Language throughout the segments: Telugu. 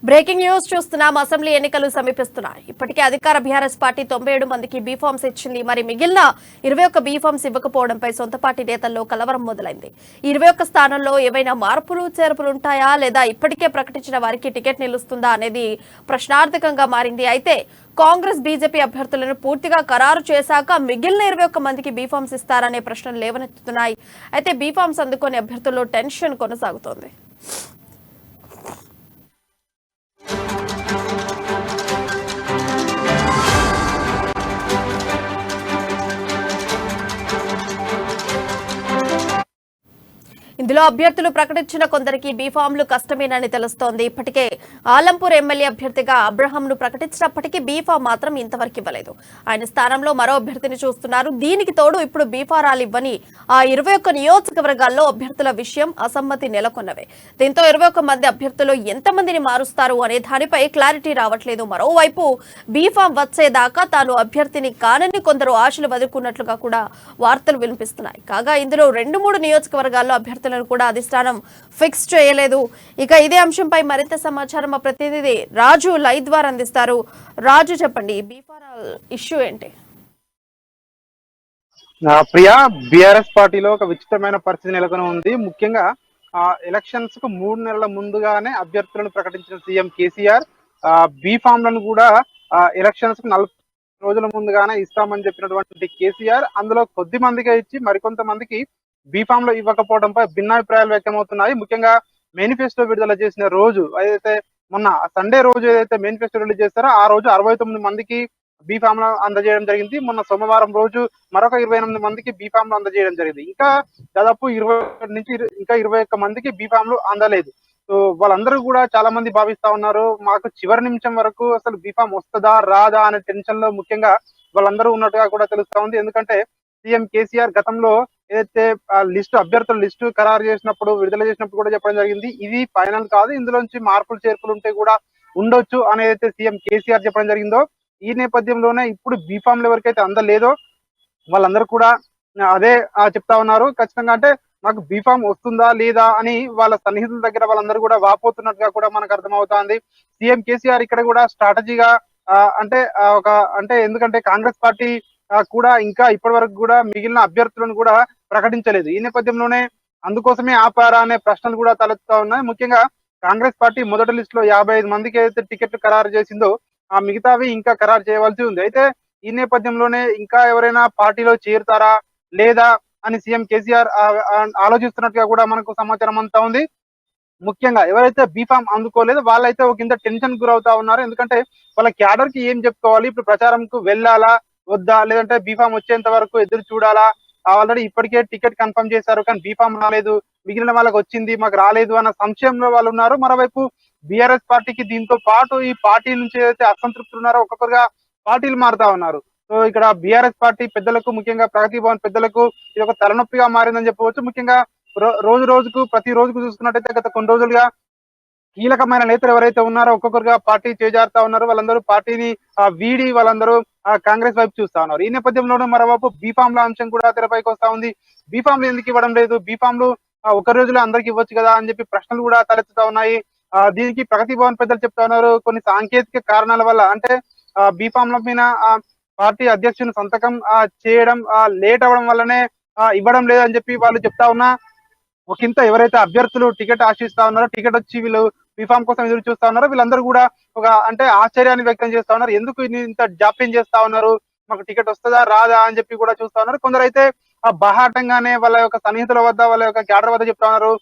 బ్రేకింగ్ న్యూస్ చూస్తున్నాం. అసెంబ్లీ ఎన్నికలు సమీపిస్తున్నాయి. ఇప్పటికే అధికార బీఆర్ఎస్ పార్టీ 97 మందికి బీఫామ్స్ ఇచ్చింది. మరి మిగిలిన 21 బీఫామ్స్ ఇవ్వకపోవడంపై సొంత పార్టీ నేతల్లో కలవరం మొదలైంది. 21 స్థానాల్లో ఏవైనా మార్పులు చేర్పులు ఉంటాయా లేదా ఇప్పటికే ప్రకటించిన వారికి టికెట్ నిలుస్తుందా అనేది ప్రశ్నార్థకంగా మారింది. అయితే కాంగ్రెస్ బీజేపీ అభ్యర్థులను పూర్తిగా ఖరారు చేశాక మిగిలిన 21 మందికి బీఫామ్స్ ఇస్తారనే ప్రశ్నలు లేవనెత్తుతున్నాయి. అయితే బీఫామ్స్ అందుకునే అభ్యర్థుల్లో టెన్షన్ కొనసాగుతోంది. ఇందులో అభ్యర్థులు ప్రకటించిన కొందరికి బీఫామ్లు కష్టమేనని తెలుస్తోంది. ఇప్పటికే ఆలంపూర్ ఎమ్మెల్యే అభ్యర్థిగా అబ్రహాంను ప్రకటించినప్పటికీ బీఫామ్ మాత్రం ఇంతవరకు ఇవ్వలేదు. ఆయన స్థానంలో మరో అభ్యర్థిని చూస్తున్నారు. దీనికి తోడు ఇప్పుడు బీఫారాలు ఇవ్వని ఆ 21 నియోజకవర్గాల్లో అభ్యర్థుల విషయం అసమ్మతి నెలకొన్నవే. దీంతో 21 మంది అభ్యర్థులు ఎంతమందిని మారుస్తారు అనే దానిపై క్లారిటీ రావట్లేదు. మరోవైపు బీఫామ్ వచ్చేదాకా తాను అభ్యర్థిని కానని కొందరు ఆశలు వదులుకున్నట్లుగా కూడా వార్తలు వినిపిస్తున్నాయి. కాగా ఇందులో 2-3 నియోజకవర్గాల్లో అభ్యర్థులను కూడా అధిష్టానం ఫిక్స్ చేయలేదు. ఇక ఇదే అంశంపై మరింత సమాచారం మా ప్రతినిధి రాజు లైవ్ ద్వారా అందిస్తారు. రాజు, చెప్పండి, బీఫారాల్ ఇష్యూ ఏంటి? ప్రియా, బిఆర్ఎస్ పార్టీలో ఒక విచిత్రమైన పరిస్థితి నెలకొని ఉంది. ముఖ్యంగా ఎలక్షన్స్ కు 3 నెలల ముందుగానే అభ్యర్థులను ప్రకటించిన సీఎం కేసీఆర్ బీఫామ్లను కూడా ఎలక్షన్స్ కు 40 రోజుల ముందుగానే ఇస్తామని చెప్పినటువంటి కేసీఆర్ అందులో కొద్ది మందిగా ఇచ్చి మరికొంతమందికి బీఫామ్ లో ఇవ్వకపోవడంపై భిన్నాభిప్రాయాలు వ్యక్తమవుతున్నాయి. ముఖ్యంగా మేనిఫెస్టో విడుదల చేసిన రోజు ఏదైతే మొన్న సండే రోజు ఏదైతే మేనిఫెస్టో రిలీజ్ చేస్తారో ఆ రోజు 69 మందికి బీఫామ్ లో అందజేయడం జరిగింది. మొన్న సోమవారం రోజు మరొక 28 మందికి బీఫామ్ లో అందజేయడం జరిగింది. ఇంకా దాదాపు 20 నుంచి ఇంకా 21 మందికి బీఫామ్ లు అందలేదు. సో వాళ్ళందరూ కూడా చాలా మంది భావిస్తా ఉన్నారు, మాకు చివరి నిమిషం వరకు అసలు బీఫామ్ వస్తుందా రాదా అనే టెన్షన్ లో ముఖ్యంగా వాళ్ళందరూ ఉన్నట్టుగా కూడా తెలుస్తా ఉంది. ఎందుకంటే సీఎం కేసీఆర్ గతంలో ఏదైతే లిస్టు అభ్యర్థుల లిస్టు ఖరారు చేసినప్పుడు విడుదల చేసినప్పుడు కూడా చెప్పడం జరిగింది, ఇది ఫైనల్ కాదు, ఇందులోంచి మార్పులు చేర్పులు ఉంటే కూడా ఉండొచ్చు అనేది సీఎం కేసీఆర్ చెప్పడం జరిగిందో ఈ నేపథ్యంలోనే ఇప్పుడు బీఫామ్లు ఎవరికైతే అందలేదో వాళ్ళందరూ కూడా అదే చెప్తా ఉన్నారు. ఖచ్చితంగా అంటే మాకు బీఫామ్ వస్తుందా లేదా అని వాళ్ళ సన్నిహితుల దగ్గర వాళ్ళందరూ కూడా వాపోతున్నట్టుగా కూడా మనకు అర్థమవుతోంది. సీఎం కేసీఆర్ ఇక్కడ కూడా స్ట్రాటజీగా అంటే ఎందుకంటే కాంగ్రెస్ పార్టీ కూడా ఇంకా ఇప్పటి వరకు కూడా మిగిలిన అభ్యర్థులను కూడా ప్రకటించలేదు. ఈ నేపథ్యంలోనే అందుకోసమే ఆపారా అనే ప్రశ్నలు కూడా తలెత్తుతా ఉన్నాయి. ముఖ్యంగా కాంగ్రెస్ పార్టీ మొదటి లిస్ట్ లో 55 మందికి అయితే టికెట్లు ఖరారు చేసిందో ఆ మిగతావి ఇంకా ఖరారు చేయవలసి ఉంది. అయితే ఈ నేపథ్యంలోనే ఇంకా ఎవరైనా పార్టీలో చేరుతారా లేదా అని సీఎం కేసీఆర్ ఆలోచిస్తున్నట్టుగా కూడా మనకు సమాచారం అంతా ఉంది. ముఖ్యంగా ఎవరైతే బీఫామ్ అందుకోలేదో వాళ్ళైతే ఒక కింద టెన్షన్ గురవుతా ఉన్నారు. ఎందుకంటే వాళ్ళ క్యాడర్ కి ఏం చెప్పుకోవాలి, ఇప్పుడు ప్రచారంకు వెళ్ళాలా వద్దా, లేదంటే బీఫామ్ వచ్చేంత వరకు ఎదురు చూడాలా, ఆల్రెడీ ఇప్పటికే టికెట్ కన్ఫర్మ్ చేశారు కానీ బీఫామ్ రాలేదు, మిగిలిన వాళ్ళకి వచ్చింది మాకు రాలేదు అన్న సంశయంలో వాళ్ళు ఉన్నారు. మరోవైపు బీఆర్ఎస్ పార్టీకి దీంతో పాటు ఈ పార్టీ నుంచి ఏదైతే అసంతృప్తులు ఉన్నారో ఒక్కొక్కరుగా పార్టీలు మారుతా ఉన్నారు. సో ఇక్కడ బీఆర్ఎస్ పార్టీ పెద్దలకు, ముఖ్యంగా ప్రగతి భవన్ పెద్దలకు ఇది ఒక తలనొప్పిగా మారిందని చెప్పవచ్చు. ముఖ్యంగా రోజు రోజుకు ప్రతి రోజుకు చూసుకున్నట్టయితే గత కొన్ని రోజులుగా కీలకమైన నేతలు ఎవరైతే ఉన్నారో ఒక్కొక్కరుగా పార్టీ చేజారుతా ఉన్నారు. వాళ్ళందరూ పార్టీని వీడి వాళ్ళందరూ కాంగ్రెస్ వైపు చూస్తా ఉన్నారు. ఈ నేపథ్యంలోనూ మరోవైపు బీఫామ్ల అంశం కూడా తెరపైకి వస్తా ఉంది. బీఫామ్లు ఎందుకు ఇవ్వడం లేదు, బీఫామ్లు ఒక రోజులో అందరికి ఇవ్వచ్చు కదా అని చెప్పి ప్రశ్నలు కూడా తలెత్తుతా ఉన్నాయి. దీనికి ప్రగతి భవన్ పెద్దలు చెప్తా ఉన్నారు కొన్ని సాంకేతిక కారణాల వల్ల, అంటే బీఫామ్ల మీద పార్టీ అధ్యక్షుని సంతకం చేయడం లేట్ అవ్వడం వల్లనే ఇవ్వడం లేదని చెప్పి వాళ్ళు చెప్తా ఉన్నా ఒకంత ఎవరైతే అభ్యర్థులు టికెట్ ఆశిస్తా ఉన్నారో, టికెట్ వచ్చి వీళ్ళు బీఫామ్ కోసం ఎదురు చూస్తా ఉన్నారో వీళ్ళందరూ కూడా ఒక అంటే ఆశ్చర్యాన్ని వ్యక్తం చేస్తా ఉన్నారు. ఎందుకు ఇంత జాప్యం చేస్తా ఉన్నారు, మాకు టికెట్ వస్తుందా రాదా అని చెప్పి కూడా చూస్తా ఉన్నారు. కొందరైతే బాహాటంగానే వాళ్ళ యొక్క సన్నిహితుల వద్ద వాళ్ళ యొక్క క్యాడర్ వద్ద చెప్తా ఉన్నారు,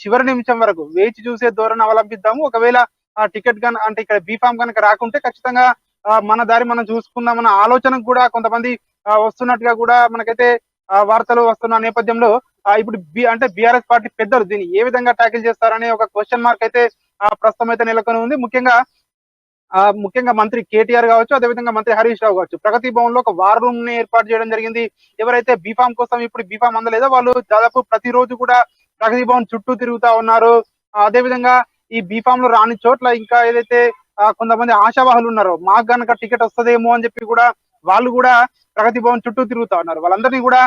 చివరి నిమిషం వరకు వేచి చూసే ధోరణి అవలంబిద్దాము, ఒకవేళ ఆ టికెట్ అంటే ఇక్కడ బీఫామ్ కనుక రాకుంటే ఖచ్చితంగా మన దారి మనం చూసుకుందామన్న ఆలోచనకు కూడా కొంతమంది వస్తున్నట్టుగా కూడా మనకైతే వార్తలు వస్తున్న నేపథ్యంలో ఇప్పుడు అంటే బీఆర్ఎస్ పార్టీ పెద్దలు దీన్ని ఏ విధంగా ట్యాకిల్ చేస్తారనే ఒక క్వశ్చన్ మార్క్ అయితే ప్రస్తుతం అయితే నెలకొని ఉంది. ముఖ్యంగా మంత్రి కేటీఆర్ కావచ్చు, అదేవిధంగా మంత్రి హరీష్ రావు కావచ్చు, ప్రగతి భవన్ లో ఒక వార్ రూమ్ ని ఏర్పాటు చేయడం జరిగింది. ఎవరైతే బీఫామ్ కోసం ఇప్పుడు బీఫామ్ అందలేదో వాళ్ళు దాదాపు ప్రతిరోజు కూడా ప్రగతి భవన్ చుట్టూ తిరుగుతా ఉన్నారు. అదేవిధంగా ఈ బీఫామ్ లో రాని చోట్ల ఇంకా ఏదైతే కొంతమంది ఆశావాహులు ఉన్నారో మాకు గనక టికెట్ వస్తుందేమో అని చెప్పి కూడా వాళ్ళు కూడా ప్రగతి భవన్ చుట్టూ తిరుగుతా ఉన్నారు. వాళ్ళందరినీ కూడా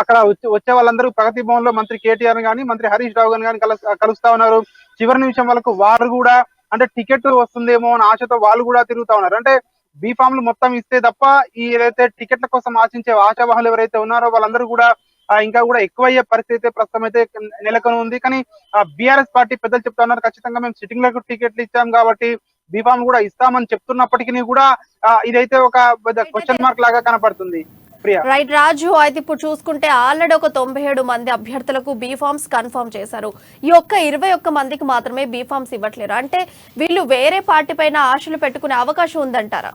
అక్కడ వచ్చే వాళ్ళందరూ ప్రగతి భవన్ లో మంత్రి కేటీఆర్ గాని మంత్రి హరీష్ రావు గాని కలుస్తా ఉన్నారు. చివరి నిమిషం వరకు వారు కూడా అంటే టికెట్ వస్తుందేమో అని ఆశతో వాళ్ళు కూడా తిరుగుతా ఉన్నారు. అంటే బీఫామ్లు మొత్తం ఇస్తే తప్ప ఈ ఏదైతే టికెట్ల కోసం ఆశించే ఆశావాహులు ఎవరైతే ఉన్నారో వాళ్ళందరూ కూడా ఇంకా కూడా ఎక్కువయ్యే పరిస్థితి ప్రస్తుతం అయితే నెలకొని ఉంది. కానీ బీఆర్ఎస్ పార్టీ పెద్దలు చెప్తా ఉన్నారు, ఖచ్చితంగా మేము సిట్టింగ్ లకు టికెట్లు ఇచ్చాం కాబట్టి బీఫామ్ కూడా ఇస్తామని చెప్తున్నప్పటికీ కూడా ఇదైతే ఒక క్వశ్చన్ మార్క్ లాగా కనపడుతుంది. ప్రియా, రైట్ రాజు, అయితే ఇప్పుడు చూసుకుంటే ఆల్రెడీ ఒక 97 మంది అభ్యర్థులకు బీఫామ్స్ కన్ఫర్మ్ చేశారు. ఈ ఒక్క 21 మందికి మాత్రమే బీఫామ్స్ ఇవ్వట్లేరు. అంటే వీళ్ళు వేరే పార్టీ పైన ఆశలు పెట్టుకునే అవకాశం ఉందంటారా?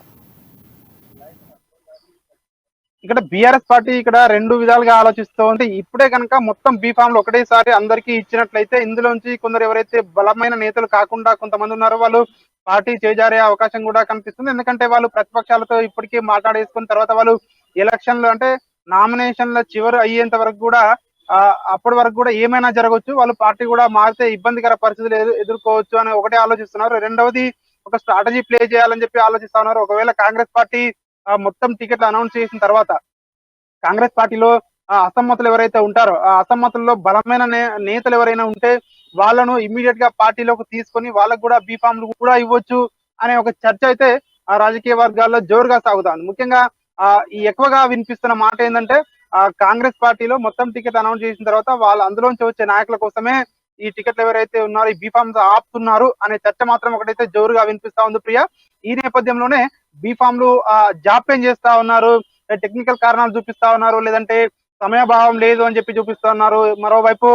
ఇక్కడ బీఆర్ఎస్ పార్టీ ఇక్కడ రెండు విధాలుగా ఆలోచిస్తూ ఉంది. ఇప్పుడే కనుక మొత్తం బీఫామ్లు ఒకటేసారి అందరికీ ఇచ్చినట్లయితే ఇందులోంచి కొందరు ఎవరైతే బలమైన నేతలు కాకుండా కొంతమంది ఉన్నారో వాళ్ళు పార్టీ చేజారే అవకాశం కూడా కనిపిస్తుంది. ఎందుకంటే వాళ్ళు ప్రతిపక్షాలతో ఇప్పటికీ మాట్లాడేసుకున్న తర్వాత వాళ్ళు ఎలక్షన్లు అంటే నామినేషన్ల చివరి అయ్యేంత వరకు కూడా అప్పటి వరకు కూడా ఏమైనా జరగవచ్చు, వాళ్ళు పార్టీ కూడా మారితే ఇబ్బందికర పరిస్థితులు ఎదుర్కోవచ్చు అని ఒకటే ఆలోచిస్తున్నారు. రెండవది ఒక స్ట్రాటజీ ప్లే చేయాలని చెప్పి ఆలోచిస్తా ఉన్నారు. ఒకవేళ కాంగ్రెస్ పార్టీ మొత్తం టికెట్లు అనౌన్స్ చేసిన తర్వాత కాంగ్రెస్ పార్టీలో అసమ్మతులు ఎవరైతే ఉంటారో ఆ అసమ్మతుల్లో బలమైన నేతలు ఎవరైనా ఉంటే వాళ్ళను ఇమ్మీడియట్ గా పార్టీలోకి తీసుకొని వాళ్ళకు కూడా బీఫామ్లు కూడా ఇవ్వచ్చు అనే ఒక చర్చ అయితే ఆ రాజకీయ వర్గాల్లో జోరుగా సాగుతుంది. ముఖ్యంగా ఈ ఎక్కువగా వినిపిస్తున్న మాట ఏంటంటే కాంగ్రెస్ పార్టీలో మొత్తం టికెట్ అనౌన్స్ చేసిన తర్వాత వాళ్ళు అందులోంచి వచ్చే నాయకుల కోసమే ఈ టికెట్లు ఎవరైతే ఉన్నారో ఈ బీఫామ్స్ ఆపుతున్నారు అనే చర్చ మాత్రం ఒకటైతే జోరుగా వినిపిస్తా ఉంది. ప్రియా, ఈ నేపథ్యంలోనే బీఫామ్లు జాప్యం చేస్తా ఉన్నారు, టెక్నికల్ కారణాలు చూపిస్తా ఉన్నారు, లేదంటే సమయభావం లేదు అని చెప్పి చూపిస్తా ఉన్నారు. మరోవైపు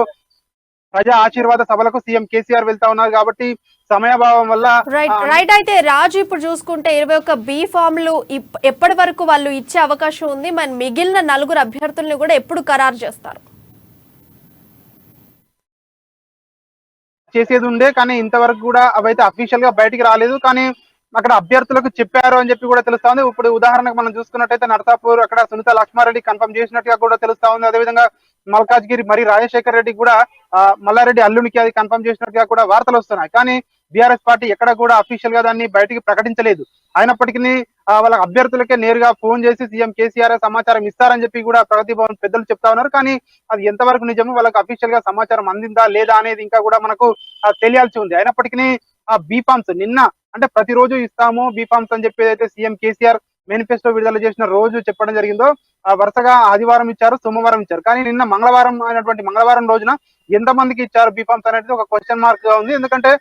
ప్రజా ఆశీర్వాద సభలకు సీఎం కేసీఆర్ వెళ్తా ఉన్నారు కాబట్టి సమయభావం వల్ల రైట్. అయితే రాజు, ఇప్పుడు చూసుకుంటే 21 బీఫామ్లు ఎప్పటి వరకు వాళ్ళు ఇచ్చే అవకాశం ఉంది? మన మిగిలిన 4 అభ్యర్థుల్ని కూడా ఎప్పుడు ఖరారు చేస్తారు? చేసేది ఉండే, కానీ ఇంతవరకు కూడా అవైతే అఫీషియల్ గా బయటికి రాలేదు. కానీ అక్కడ అభ్యర్థులకు చెప్పారు అని చెప్పి కూడా తెలుస్తా ఉంది. ఇప్పుడు ఉదాహరణకు మనం చూసుకున్నట్టయితే నర్సాపూర్ అక్కడ సునీత లక్ష్మారెడ్డి కన్ఫర్మ్ చేసినట్టుగా కూడా తెలుస్తా ఉంది. అదేవిధంగా మల్కాజ్గిరి మరి రాజశేఖర్ రెడ్డి కూడా మల్లారెడ్డి అల్లునికి అది కన్ఫర్మ్ చేసినట్టుగా కూడా వార్తలు వస్తున్నాయి. కానీ బీఆర్ఎస్ పార్టీ ఎక్కడ కూడా అఫీషియల్ గా దాన్ని బయటికి ప్రకటించలేదు. అయినప్పటికీ వాళ్ళ అభ్యర్థులకే నేరుగా ఫోన్ చేసి సీఎం కేసీఆర్ సమాచారం ఇస్తారని చెప్పి కూడా ప్రగతి భవన్ పెద్దలు చెప్తా ఉన్నారు. కానీ అది ఎంతవరకు నిజమో వాళ్ళకి అఫీషియల్ గా సమాచారం అందిందా లేదా అనేది ఇంకా కూడా మనకు తెలియాల్సి ఉంది. అయినప్పటికీ ఆ బీఫామ్స్ నిన్న అంటే ప్రతిరోజు ఇస్తాము బీఫామ్స్ అని చెప్పి అయితే సీఎం కేసీఆర్ మేనిఫెస్టో విడుదల చేసిన రోజు చెప్పడం జరిగిందో వరుసగా ఆదివారం ఇచ్చారు, సోమవారం ఇచ్చారు. కానీ నిన్న మంగళవారం అయినటువంటి మంగళవారం రోజున ఎంతమందికి ఇచ్చారు బీఫామ్స్ అనేది ఒక క్వశ్చన్ మార్క్ గా ఉంది. ఎందుకంటే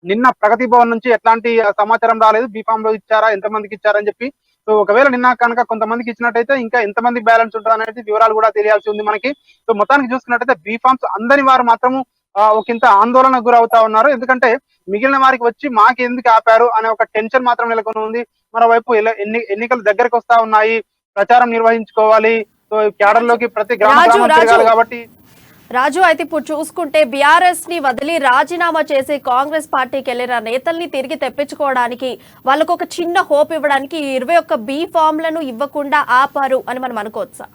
నిన్న ప్రగతి భవన్ నుంచి ఎట్లాంటి సమాచారం రాలేదు, బీఫామ్ లో ఇచ్చారా ఎంతమందికి ఇచ్చారని చెప్పి. సో ఒకవేళ నిన్న కనుక కొంతమందికి ఇచ్చినట్టయితే ఇంకా ఎంతమంది బ్యాలెన్స్ ఉంటుంది అనేది వివరాలు కూడా తెలియాల్సి ఉంది మనకి. సో మొత్తానికి చూసుకున్నట్టయితే బీఫామ్స్ అందని వారు మాత్రము ఒకంత ఆందోళనకు గురవుతా ఉన్నారు. ఎందుకంటే మిగిలిన వారికి వచ్చి మాకు ఎందుకు ఆపారు అనే ఒక టెన్షన్ మాత్రం నెలకొని ఉంది. మరోవైపు ఎన్నికలు దగ్గరకు వస్తా ఉన్నాయి, ప్రచారం నిర్వహించుకోవాలి, సో క్యాడర్ లోకి ప్రతి గ్రామం తిరగాలి కాబట్టి. రాజు, అయితే ఇప్పుడు చూసుకుంటే బీఆర్ఎస్ ని వదిలి రాజీనామా చేసి కాంగ్రెస్ పార్టీకి వెళ్లిన నేతల్ని తిరిగి తెప్పించుకోవడానికి వాళ్ళకు ఒక చిన్న హోప్ ఇవ్వడానికి 21 బీఫామ్లను ఇవ్వకుండా ఆపారు అని మనం అనుకోవచ్చా?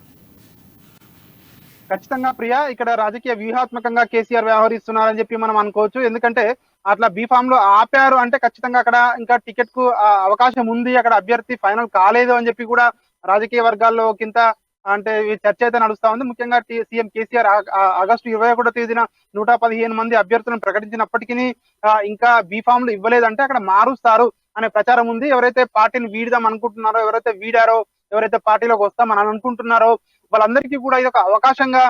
ఖచ్చితంగా ప్రియా, ఇక్కడ రాజకీయ వ్యూహాత్మకంగా కేసీఆర్ వ్యవహరిస్తున్నారని చెప్పి మనం అనుకోవచ్చు. ఎందుకంటే అట్లా బీఫామ్ లో ఆపారు అంటే ఖచ్చితంగా అక్కడ ఇంకా టికెట్ కు అవకాశం ఉంది, అక్కడ అభ్యర్థి ఫైనల్ కాలేదు అని చెప్పి కూడా రాజకీయ వర్గాల్లో కింద అంటే చర్చ అయితే నడుస్తా ఉంది. ముఖ్యంగా సీఎం కేసీఆర్ ఆగస్టు 21వ తేదీన 115 మంది అభ్యర్థులను ప్రకటించినప్పటికీ ఇంకా బీఫామ్లు ఇవ్వలేదంటే అక్కడ మారుస్తారు అనే ప్రచారం ఉంది. ఎవరైతే పార్టీని వీడదాం అనుకుంటున్నారో, ఎవరైతే వీడారో, ఎవరైతే పార్టీలోకి వస్తామని అనుకుంటున్నారో వాళ్ళందరికీ కూడా ఇది ఒక అవకాశంగా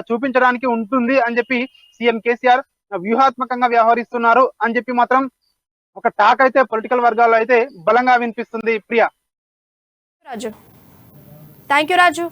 చూపించడానికి ఉంటుంది అని చెప్పి సీఎం కేసీఆర్ వ్యూహాత్మకంగా వ్యవహరిస్తున్నారు అని చెప్పి మాత్రం ఒక టాక్ అయితే పొలిటికల్ వర్గాల్లో అయితే బలంగా వినిపిస్తుంది. ప్రియా, రాజు, థ్యాంక్ యూ రాజు.